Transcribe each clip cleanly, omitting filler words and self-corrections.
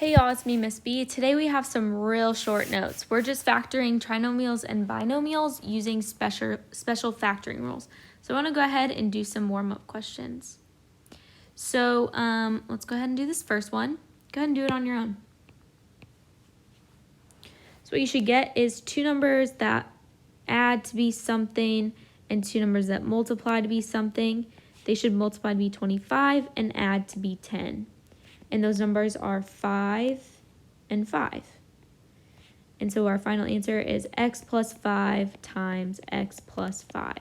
Hey y'all, it's me, Miss B. Today we have some real short notes. We're just factoring trinomials and binomials using special factoring rules. So I want to go ahead and do some warm-up questions. So let's go ahead and do this first one. Go ahead and do it on your own. So what you should get is two numbers that add to be something and two numbers that multiply to be something. They should multiply to be 25 and add to be 10. And those numbers are 5 and 5. And so our final answer is x plus 5 times x plus 5,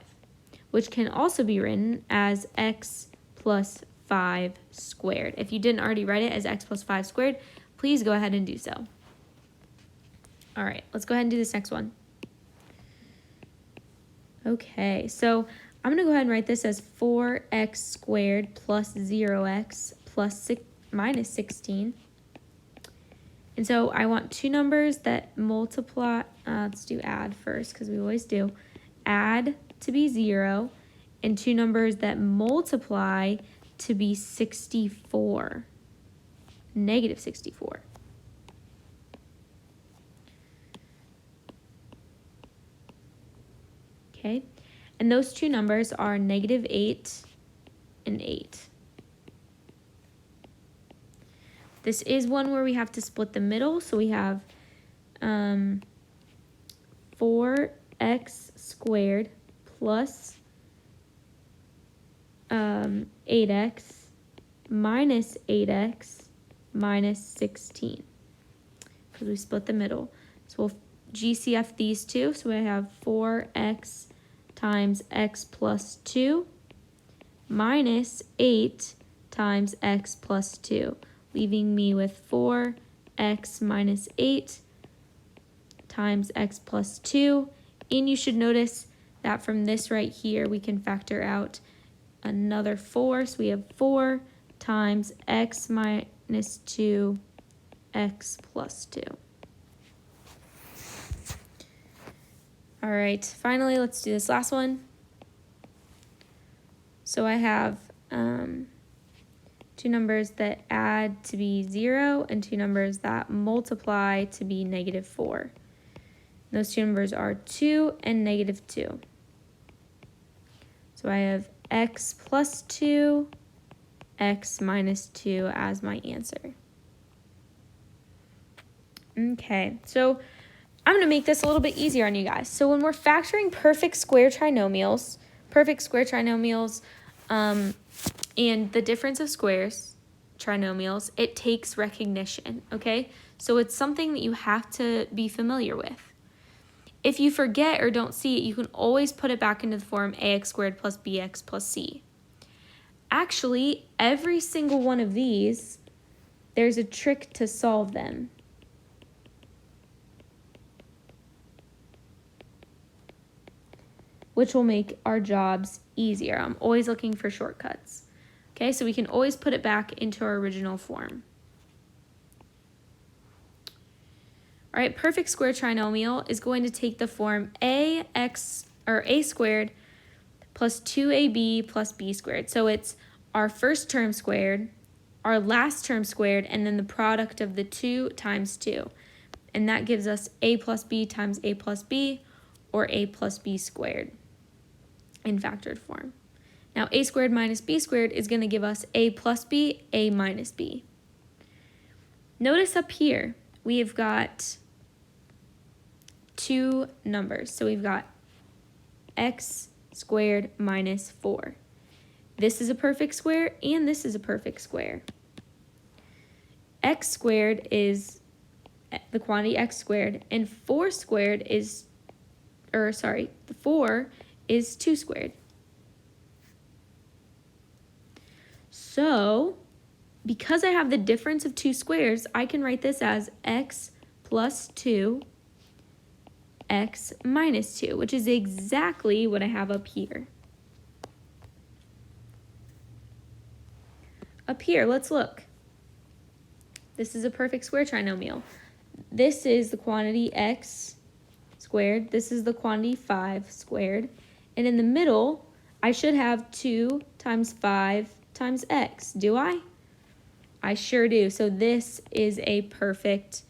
which can also be written as x plus 5 squared. If you didn't already write it as x plus 5 squared, please go ahead and do so. All right, let's go ahead and do this next one. Okay, so I'm going to go ahead and write this as 4x squared plus 0x plus 6 minus 16. And so I want two numbers that multiply, let's do add first because we always do, add to be 0, and two numbers that multiply to be 64, negative 64. Okay, and those two numbers are negative 8 and 8. This is one where we have to split the middle, so we have 4x squared plus 8x minus 8x minus 16, because we split the middle. So we'll GCF these two, so we have 4x times x plus 2 minus 8 times x plus 2. Leaving me with 4x minus 8 times x plus 2. And you should notice that from this right here, we can factor out another 4. So we have 4 times x minus 2, x plus 2. All right, finally, let's do this last one. So I have two numbers that add to be 0 and two numbers that multiply to be negative 4. Those two numbers are 2 and negative 2. So I have x plus 2, x minus 2 as my answer. Okay, so I'm going to make this a little bit easier on you guys. So when we're factoring perfect square trinomials, and the difference of squares, trinomials, it takes recognition, okay? So it's something that you have to be familiar with. If you forget or don't see it, you can always put it back into the form ax squared plus bx plus c. Actually, every single one of these, there's a trick to solve them. Which will make our jobs easier. I'm always looking for shortcuts. Okay, so we can always put it back into our original form. All right, perfect square trinomial is going to take the form a squared plus 2ab plus b squared. So it's our first term squared, our last term squared, and then the product of the 2 times 2. And that gives us a plus b times a plus b, or a plus b squared in factored form. Now, a squared minus b squared is going to give us a plus b, a minus b. Notice up here, we've got two numbers. So we've got x squared minus 4. This is a perfect square, and this is a perfect square. X squared is the quantity x squared, and 4 squared is, the 4 is 2 squared. So, because I have the difference of two squares, I can write this as x plus 2, x minus 2, which is exactly what I have up here. Up here, let's look. This is a perfect square trinomial. This is the quantity x squared. This is the quantity 5 squared. And in the middle, I should have 2 times 5 times x, do I? I sure do. So this is a perfect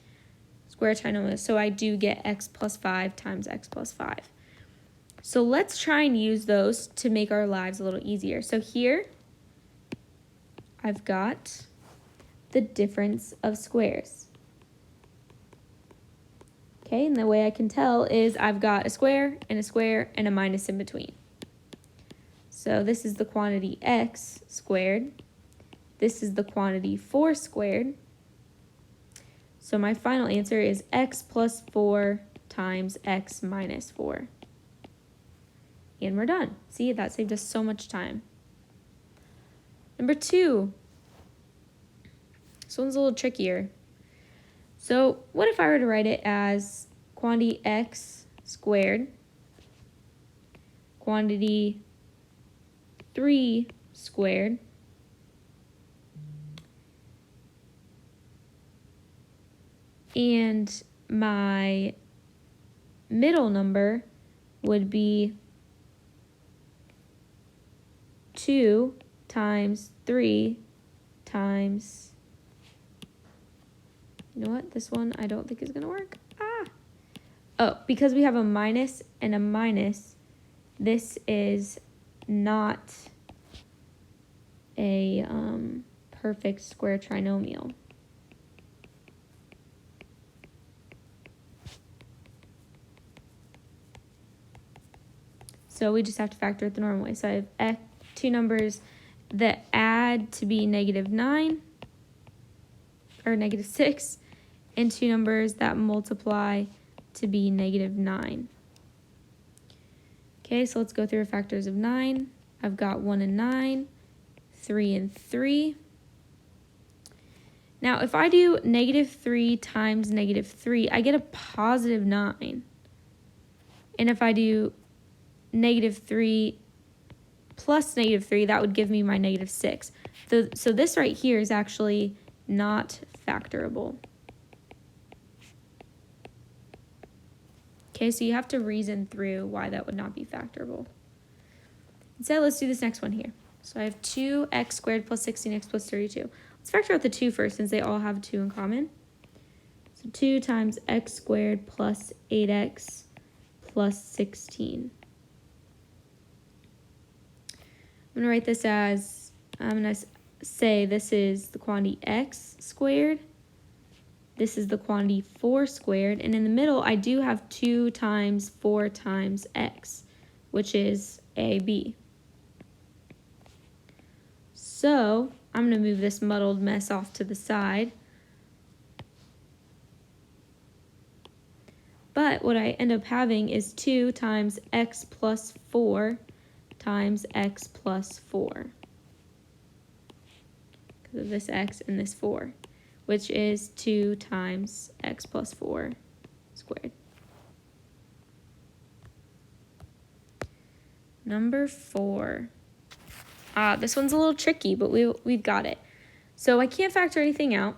square trinomial. So I do get x plus 5 times x plus 5. So let's try and use those to make our lives a little easier. So here I've got the difference of squares. Okay, and the way I can tell is I've got a square and a minus in between. So this is the quantity x squared. This is the quantity 4 squared. So my final answer is x plus 4 times x minus 4. And we're done. See, that saved us so much time. Number 2. This one's a little trickier. So what if I were to write it as quantity x squared, quantity 3 squared, and my middle number would be 2 times 3 times, you know what, this one I don't think is going to work. Oh, because we have a minus and a minus, this is not a perfect square trinomial. So we just have to factor it the normal way. So I have two numbers that add to be -9 or -6, and two numbers that multiply to be -9. Okay, so let's go through our factors of 9. I've got 1 and 9, 3 and 3. Now, if I do -3 times -3, I get a positive 9. And if I do -3 plus -3, that would give me my -6. So this right here is actually not factorable. Okay, so you have to reason through why that would not be factorable. Instead, let's do this next one here. So I have 2x squared plus 16x plus 32. Let's factor out the 2 first, since they all have 2 in common. So 2 times x squared plus 8x plus 16. I'm going to write this as, I'm going to say this is the quantity x squared. This is the quantity 4 squared. And in the middle, I do have 2 times 4 times x, which is ab. So I'm going to move this muddled mess off to the side. But what I end up having is 2 times x plus 4 times x plus 4. Because of this x and this 4, which is 2 times x plus 4 squared. Number 4. This one's a little tricky, but we've got it. So I can't factor anything out.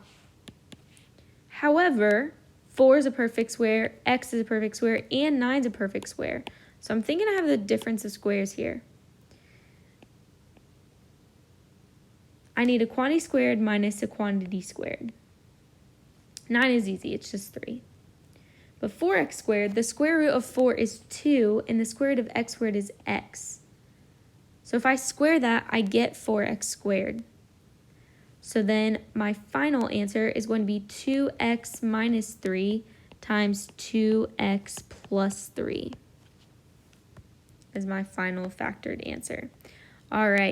However, 4 is a perfect square, x is a perfect square, and 9 is a perfect square. So I'm thinking I have the difference of squares here. I need a quantity squared minus a quantity squared. 9 is easy, it's just 3. But 4x squared, the square root of 4 is 2, and the square root of x squared is x. So if I square that, I get 4x squared. So then my final answer is going to be 2x minus 3 times 2x plus 3 is my final factored answer. All right.